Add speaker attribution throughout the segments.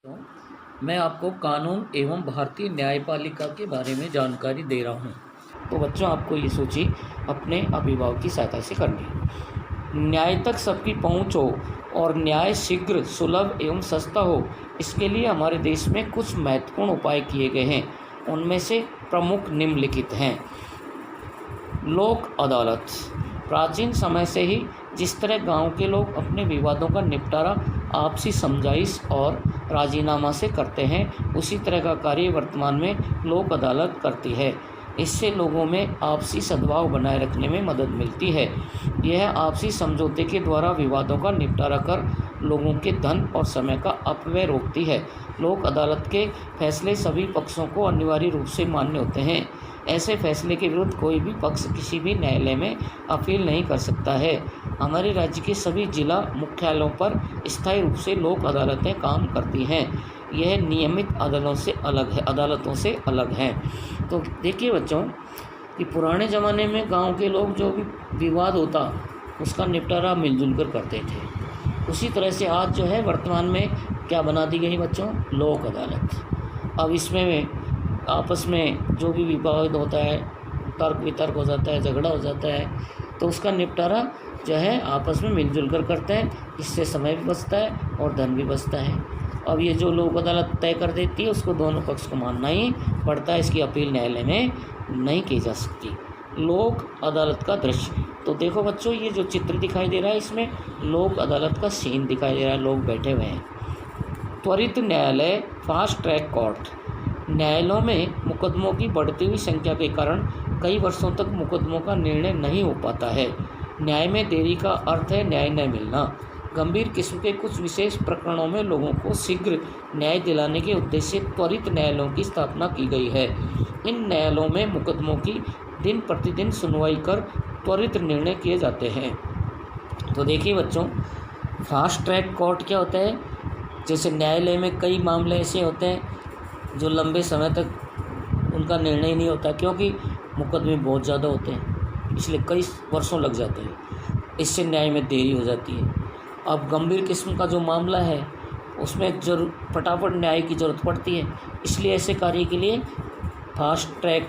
Speaker 1: तो मैं आपको कानून एवं भारतीय न्यायपालिका के बारे में जानकारी दे रहा हूँ। तो बच्चों, आपको ये सूची अपने अभिभावक की सहायता से करनी है। न्याय तक सबकी पहुँच हो और न्याय शीघ्र, सुलभ एवं सस्ता हो, इसके लिए हमारे देश में कुछ महत्वपूर्ण उपाय किए गए हैं। उनमें से प्रमुख निम्नलिखित हैं। लोक अदालत। प्राचीन समय से ही जिस तरह गांव के लोग अपने विवादों का निपटारा आपसी समझाइश और राजीनामा से करते हैं, उसी तरह का कार्य वर्तमान में लोक अदालत करती है। इससे लोगों में आपसी सद्भाव बनाए रखने में मदद मिलती है। यह आपसी समझौते के द्वारा विवादों का निपटारा कर लोगों के धन और समय का अपव्यय रोकती है। लोक अदालत के फैसले सभी पक्षों को अनिवार्य रूप से मान्य होते हैं। ऐसे फैसले के विरुद्ध कोई भी पक्ष किसी भी न्यायालय में अपील नहीं कर सकता है। हमारे राज्य के सभी जिला मुख्यालयों पर स्थायी रूप से लोक अदालतें काम करती हैं। यह नियमित अदालतों से अलग है। तो देखिए बच्चों कि पुराने ज़माने में गांव के लोग जो भी विवाद होता उसका निपटारा मिलजुल कर करते थे। उसी तरह से आज जो है वर्तमान में क्या बना दी गई बच्चों, लोक अदालत। अब इसमें आपस में जो भी विवाद होता है, तर्क वितर्क हो जाता है, झगड़ा हो जाता है, तो उसका निपटारा जो है आपस में मिलजुल कर करते हैं। इससे समय भी बचता है और धन भी बचता है। अब ये जो लोक अदालत तय कर देती है उसको दोनों पक्ष को मानना ही पड़ता है। इसकी अपील न्यायालय में नहीं की जा सकती। लोक अदालत का दृश्य। तो देखो बच्चों, ये जो चित्र दिखाई दे रहा है इसमें लोक अदालत का सीन दिखाई दे रहा है। लोग बैठे हुए हैं। त्वरित न्यायालय, फास्ट ट्रैक कोर्ट। न्यायालयों में मुकदमों की बढ़ती हुई संख्या के कारण कई वर्षों तक मुकदमों का निर्णय नहीं हो पाता है। न्याय में देरी का अर्थ है न्याय न मिलना। गंभीर किस्म के कुछ विशेष प्रकरणों में लोगों को शीघ्र न्याय दिलाने के उद्देश्य से त्वरित न्यायालयों की स्थापना की गई है। इन न्यायालयों में मुकदमों की दिन प्रतिदिन सुनवाई कर त्वरित निर्णय किए जाते हैं। तो देखिए बच्चों, फास्ट ट्रैक कोर्ट क्या होता है? जैसे न्यायालय में कई मामले ऐसे होते हैं जो लंबे समय तक उनका निर्णय नहीं होता, क्योंकि मुकदमे बहुत ज़्यादा होते हैं, इसलिए कई वर्षों लग जाते हैं। इससे न्याय में देरी हो जाती है। अब गंभीर किस्म का जो मामला है उसमें फटाफट न्याय की ज़रूरत पड़ती है, इसलिए ऐसे कार्य के लिए फास्ट ट्रैक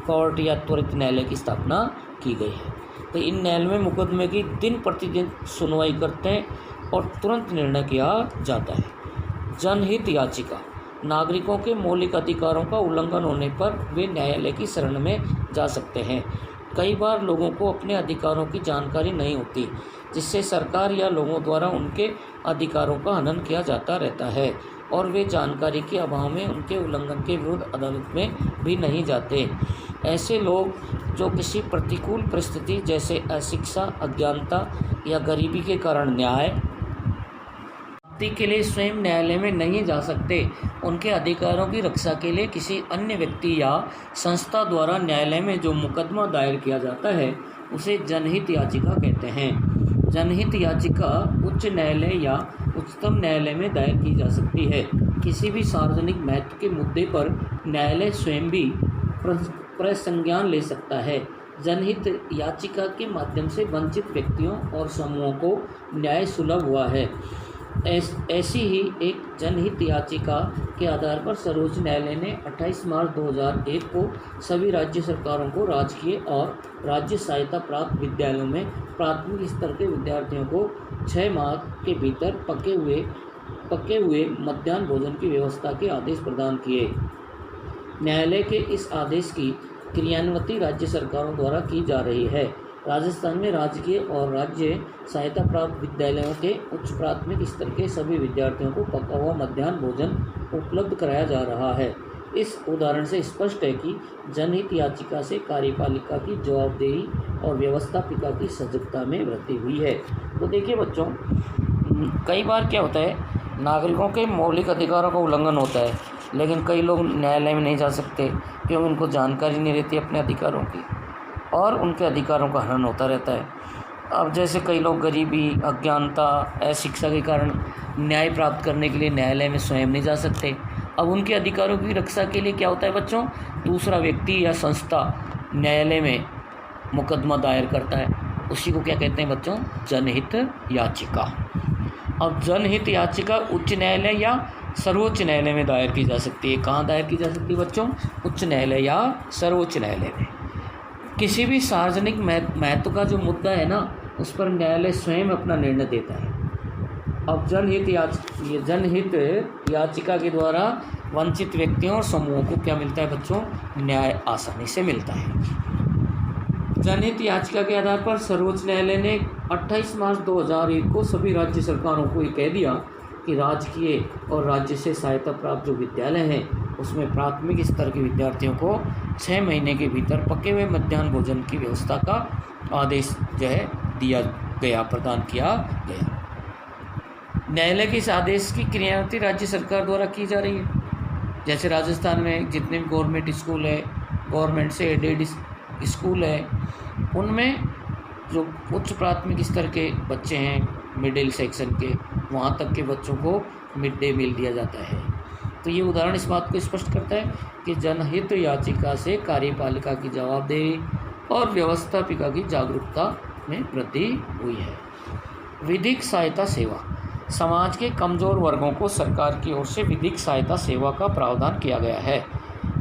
Speaker 1: कोर्ट या त्वरित न्यायालय की स्थापना की गई है। तो इन न्यायालय में मुकदमे की दिन प्रतिदिन सुनवाई करते हैं और तुरंत निर्णय किया जाता है। जनहित याचिका। नागरिकों के मौलिक अधिकारों का उल्लंघन होने पर वे न्यायालय की शरण में जा सकते हैं। कई बार लोगों को अपने अधिकारों की जानकारी नहीं होती, जिससे सरकार या लोगों द्वारा उनके अधिकारों का हनन किया जाता रहता है और वे जानकारी के अभाव में उनके उल्लंघन के विरुद्ध अदालत में भी नहीं जाते। ऐसे लोग जो किसी प्रतिकूल परिस्थिति जैसे अशिक्षा, अज्ञानता या गरीबी के कारण न्याय के लिए स्वयं न्यायालय में नहीं जा सकते, उनके अधिकारों की रक्षा के लिए किसी अन्य व्यक्ति या संस्था द्वारा न्यायालय में जो मुकदमा दायर किया जाता है उसे जनहित याचिका कहते हैं। जनहित याचिका उच्च न्यायालय या उच्चतम न्यायालय में दायर की जा सकती है। किसी भी सार्वजनिक महत्व के मुद्दे पर न्यायालय स्वयं भी प्रसंज्ञान ले सकता है। जनहित याचिका के माध्यम से वंचित व्यक्तियों और समूहों को न्याय सुलभ हुआ है। ऐसी ही एक जनहित याचिका के आधार पर सर्वोच्च न्यायालय ने 28 मार्च 2001 को सभी राज्य सरकारों को राजकीय और राज्य सहायता प्राप्त विद्यालयों में प्राथमिक स्तर के विद्यार्थियों को 6 माह के भीतर पके हुए मध्याह्न भोजन की व्यवस्था के आदेश प्रदान किए। न्यायालय के इस आदेश की क्रियान्विति राज्य सरकारों द्वारा की जा रही है। राजस्थान में राजकीय और राज्य सहायता प्राप्त विद्यालयों के उच्च प्राथमिक स्तर के सभी विद्यार्थियों को पका हुआ मध्याह्न भोजन उपलब्ध कराया जा रहा है। इस उदाहरण से स्पष्ट है कि जनहित याचिका से कार्यपालिका की जवाबदेही और व्यवस्थापिका की सजगता में वृद्धि हुई है। तो देखिए बच्चों, कई बार क्या होता है, नागरिकों के मौलिक अधिकारों का उल्लंघन होता है, लेकिन कई लोग न्यायालय में नहीं जा सकते क्योंकि उनको जानकारी नहीं रहती अपने अधिकारों की और उनके अधिकारों का हनन होता रहता है। अब जैसे कई लोग गरीबी, अज्ञानता, अशिक्षा के कारण न्याय प्राप्त करने के लिए न्यायालय में स्वयं नहीं जा सकते। अब उनके अधिकारों की रक्षा के लिए क्या होता है बच्चों, दूसरा व्यक्ति या संस्था न्यायालय में मुकदमा दायर करता है, उसी को क्या कहते हैं बच्चों, जनहित याचिका। अब जनहित याचिका उच्च न्यायालय या सर्वोच्च न्यायालय में दायर की जा सकती है। कहाँ दायर की जा सकती है बच्चों? उच्च न्यायालय या सर्वोच्च न्यायालय में। किसी भी सार्वजनिक महत्व का जो मुद्दा है ना, उस पर न्यायालय स्वयं अपना निर्णय देता है। अब जनहित याचिका के द्वारा वंचित व्यक्तियों और समूहों को क्या मिलता है बच्चों? न्याय आसानी से मिलता है। जनहित याचिका के आधार पर सर्वोच्च न्यायालय ने 28 मार्च 2001 को सभी राज्य सरकारों को ये कह दिया कि राजकीय और राज्य से सहायता प्राप्त जो विद्यालय हैं उसमें प्राथमिक स्तर के विद्यार्थियों को 6 महीने के भीतर पके हुए मध्याह्न भोजन की व्यवस्था का आदेश जो है दिया गया, प्रदान किया गया। न्यायालय के इस आदेश की क्रियान्विति राज्य सरकार द्वारा की जा रही है। जैसे राजस्थान में जितने भी गवर्नमेंट स्कूल है, गवर्नमेंट से एडेड स्कूल है, उनमें जो उच्च प्राथमिक स्तर के बच्चे हैं, मिडिल सेक्शन के, वहाँ तक के बच्चों को मिड डे मील दिया जाता है। तो ये उदाहरण इस बात को स्पष्ट करता है कि जनहित याचिका से कार्यपालिका की जवाबदेही और व्यवस्थापिका की जागरूकता में वृद्धि हुई है। विधिक सहायता सेवा। समाज के कमज़ोर वर्गों को सरकार की ओर से विधिक सहायता सेवा का प्रावधान किया गया है।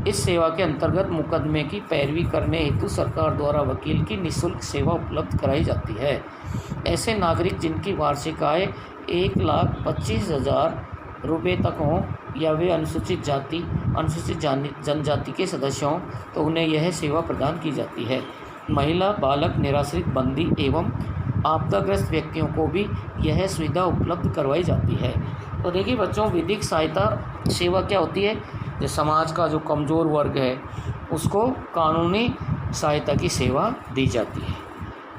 Speaker 1: इस सेवा के अंतर्गत मुकदमे की पैरवी करने हेतु सरकार द्वारा वकील की निःशुल्क सेवा उपलब्ध कराई जाती है। ऐसे नागरिक जिनकी वार्षिक आय 1,25,000 रुपये तक हों या वे अनुसूचित जनजाति के सदस्य हों तो उन्हें यह सेवा प्रदान की जाती है। महिला, बालक, निराश्रित, बंदी एवं आपदाग्रस्त व्यक्तियों को भी यह सुविधा उपलब्ध करवाई जाती है। तो देखिए बच्चों, विधिक सहायता सेवा क्या होती है? जो समाज का जो कमज़ोर वर्ग है उसको कानूनी सहायता की सेवा दी जाती है।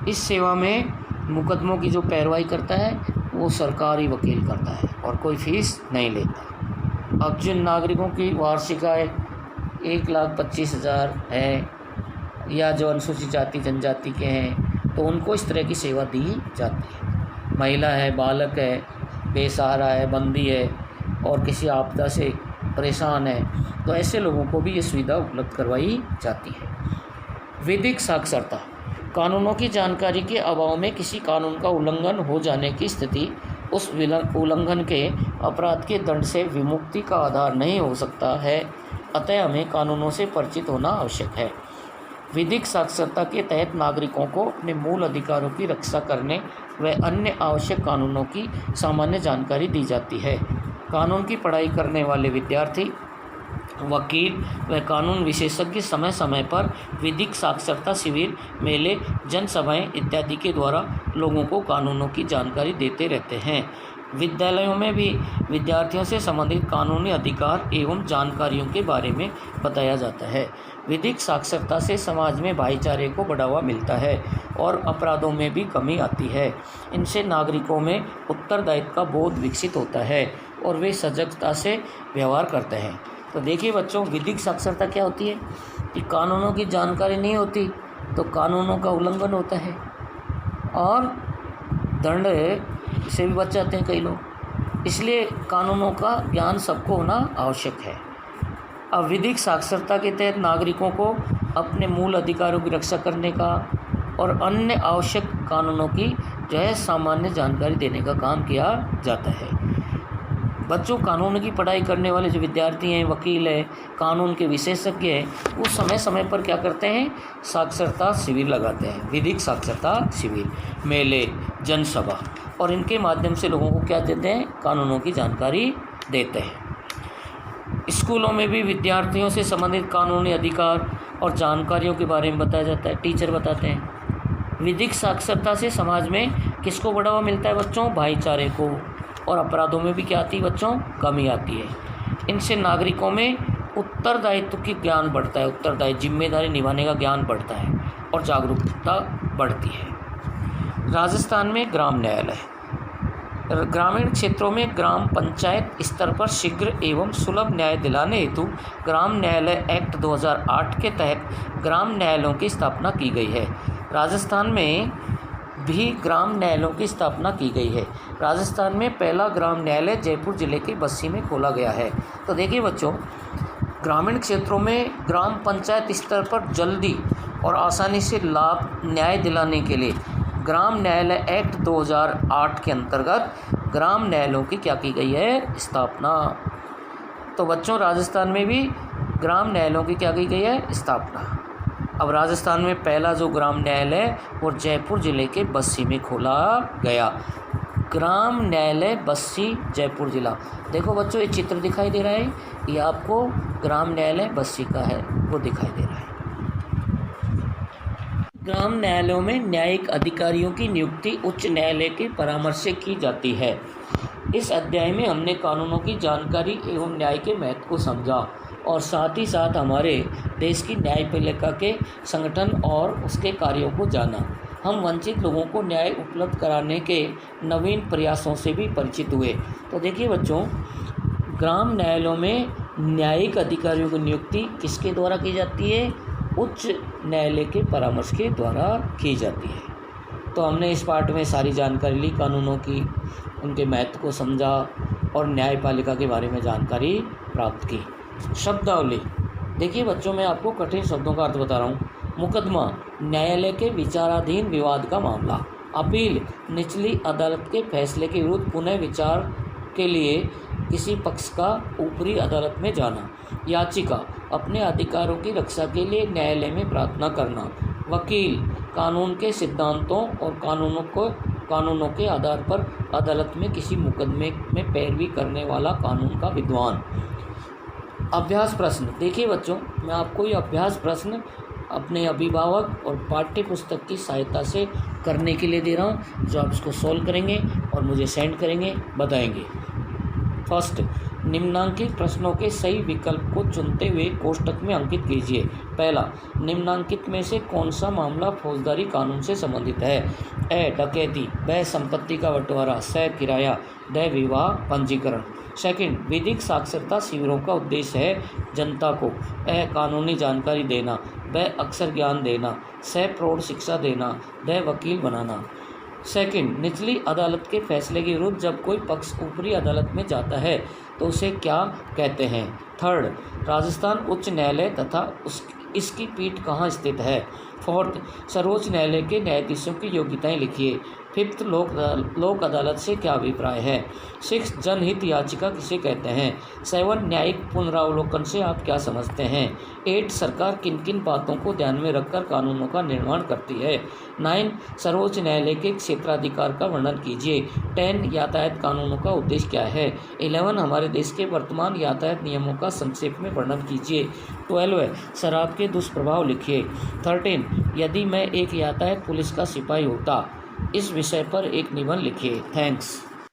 Speaker 1: इस सेवा में मुकदमों की जो पैरवाई करता है वो सरकारी वकील करता है और कोई फीस नहीं लेता। अब जिन नागरिकों की वार्षिक आय 1,25,000 है या जो अनुसूचित जाति जनजाति के हैं तो उनको इस तरह की सेवा दी जाती है। महिला है, बालक है, बेसहारा है, बंदी है और किसी आपदा से परेशान है, तो ऐसे लोगों को भी ये सुविधा उपलब्ध करवाई जाती है। विधिक साक्षरता। कानूनों की जानकारी के अभाव में किसी कानून का उल्लंघन हो जाने की स्थिति उस उल्लंघन के अपराध के दंड से विमुक्ति का आधार नहीं हो सकता है, अतः हमें कानूनों से परिचित होना आवश्यक है। विधिक साक्षरता के तहत नागरिकों को अपने मूल अधिकारों की रक्षा करने व अन्य आवश्यक कानूनों की सामान्य जानकारी दी जाती है। कानून की पढ़ाई करने वाले विद्यार्थी, वकील व कानून विशेषज्ञ समय समय पर विधिक साक्षरता शिविर, मेले, जनसभाएं इत्यादि के द्वारा लोगों को कानूनों की जानकारी देते रहते हैं। विद्यालयों में भी विद्यार्थियों से संबंधित कानूनी अधिकार एवं जानकारियों के बारे में बताया जाता है। विधिक साक्षरता से समाज में भाईचारे को बढ़ावा मिलता है और अपराधों में भी कमी आती है। इनसे नागरिकों में उत्तरदायित्व का बोध विकसित होता है और वे सजगता से व्यवहार करते हैं। तो देखिए बच्चों, विधिक साक्षरता क्या होती है कि कानूनों की जानकारी नहीं होती तो कानूनों का उल्लंघन होता है और दंड से भी बच जाते हैं कई लोग। इसलिए कानूनों का ज्ञान सबको होना आवश्यक है। अब विधिक साक्षरता के तहत नागरिकों को अपने मूल अधिकारों की रक्षा करने का और अन्य आवश्यक कानूनों की जो है सामान्य जानकारी देने का काम किया जाता है। बच्चों, कानून की पढ़ाई करने वाले जो विद्यार्थी हैं, वकील हैं, कानून के विशेषज्ञ हैं, वो समय समय पर क्या करते हैं? साक्षरता शिविर लगाते हैं। विधिक साक्षरता शिविर, मेले, जनसभा, और इनके माध्यम से लोगों को क्या देते हैं? कानूनों की जानकारी देते हैं। स्कूलों में भी विद्यार्थियों से संबंधित कानूनी अधिकार और जानकारियों के बारे में बताया जाता है, टीचर बताते हैं। विधिक साक्षरता से समाज में किसको बढ़ावा मिलता है बच्चों? भाईचारे को। और अपराधों में भी क्या आती है बच्चों? कमी आती है। इनसे नागरिकों में उत्तरदायित्व की ज्ञान बढ़ता है, उत्तरदायित्व जिम्मेदारी निभाने का ज्ञान बढ़ता है और जागरूकता बढ़ती है। राजस्थान में ग्राम न्यायालय। ग्रामीण क्षेत्रों में ग्राम पंचायत स्तर पर शीघ्र एवं सुलभ न्याय दिलाने हेतु ग्राम न्यायालय एक्ट 2008 के तहत ग्राम न्यायालयों की स्थापना की गई है। राजस्थान में भी ग्राम न्यायालयों की स्थापना की गई है। राजस्थान में पहला ग्राम न्यायालय जयपुर जिले के बस्सी में खोला गया है। तो देखिए बच्चों, ग्रामीण क्षेत्रों में ग्राम पंचायत स्तर पर जल्दी और आसानी से लाभ न्याय दिलाने के लिए ग्राम न्यायालय एक्ट 2008 के अंतर्गत ग्राम न्यायालयों की क्या की गई है? स्थापना। तो बच्चों राजस्थान में भी ग्राम न्यायालयों की क्या की गई है, स्थापना। अब राजस्थान में पहला जो ग्राम न्यायालय वो जयपुर ज़िले के बस्सी में खोला गया। ग्राम न्यायालय बस्सी, जयपुर ज़िला। देखो बच्चों ये चित्र दिखाई दे रहा है, ये आपको ग्राम न्यायालय बस्सी का है, वो दिखाई दे रहा है। ग्राम न्यायालयों में न्यायिक अधिकारियों की नियुक्ति उच्च न्यायालय के परामर्श से की जाती है। इस अध्याय में हमने कानूनों की जानकारी एवं न्याय के महत्व को समझा और साथ ही साथ हमारे देश की न्यायपालिका के संगठन और उसके कार्यों को जाना। हम वंचित लोगों को न्याय उपलब्ध कराने के नवीन प्रयासों से भी परिचित हुए। तो देखिए बच्चों, ग्राम न्यायालयों में न्यायिक अधिकारियों की नियुक्ति किसके द्वारा की जाती है, उच्च न्यायालय के परामर्श के द्वारा की जाती है। तो हमने इस पाठ में सारी जानकारी ली, कानूनों की, उनके महत्व को समझा और न्यायपालिका के बारे में जानकारी प्राप्त की। शब्दावली। देखिए बच्चों, मैं आपको कठिन शब्दों का अर्थ बता रहा हूँ। मुकदमा, न्यायालय के विचाराधीन विवाद का मामला। अपील, निचली अदालत के फैसले के विरुद्ध पुनः विचार के लिए किसी पक्ष का ऊपरी अदालत में जाना। याचिका, अपने अधिकारों की रक्षा के लिए न्यायालय में प्रार्थना करना। वकील, कानून के सिद्धांतों और कानूनों के आधार पर अदालत में किसी मुकदमे में पैरवी करने वाला कानून का विद्वान। अभ्यास प्रश्न। देखिए बच्चों, मैं आपको ये अभ्यास प्रश्न अपने अभिभावक और पाठ्य पुस्तक की सहायता से करने के लिए दे रहा हूँ, जो आप इसको सॉल्व करेंगे और मुझे सेंड करेंगे, बताएंगे। फर्स्ट, निम्नांकित प्रश्नों के सही विकल्प को चुनते हुए कोष्टक में अंकित कीजिए। पहला, निम्नांकित में से कौन सा मामला फौजदारी कानून से संबंधित है? ए, डकैती, ब, संपत्ति का बंटवारा, स, किराया, ड, विवाह पंजीकरण। सेकंड, विधिक साक्षरता शिविरों का उद्देश्य है जनता को ए, कानूनी जानकारी देना, ब, अक्षर ज्ञान देना, स, प्रौढ़ शिक्षा देना, ड, वकील बनाना। सेकंड, निचली अदालत के फैसले के विरुद्ध जब कोई पक्ष ऊपरी अदालत में जाता है तो उसे क्या कहते हैं? थर्ड, राजस्थान उच्च न्यायालय तथा इसकी पीठ कहाँ स्थित है? फोर्थ, सर्वोच्च न्यायालय के न्यायाधीशों की योग्यताएं लिखिए। फिफ्थ, लोक अदालत से क्या अभिप्राय है? सिक्स, जनहित याचिका किसे कहते हैं? सेवन, न्यायिक पुनरावलोकन से आप क्या समझते हैं? एट, सरकार किन किन बातों को ध्यान में रखकर कानूनों का निर्माण करती है? नाइन, सर्वोच्च न्यायालय के क्षेत्राधिकार का वर्णन कीजिए। 10, यातायात कानूनों का उद्देश्य क्या है? 11, हमारे देश के वर्तमान यातायात नियमों का संक्षेप में वर्णन कीजिए। 12, शराब के दुष्प्रभाव लिखिए। 13, यदि मैं एक यातायात पुलिस का सिपाही होता, इस विषय पर एक निबंध लिखिए। थैंक्स।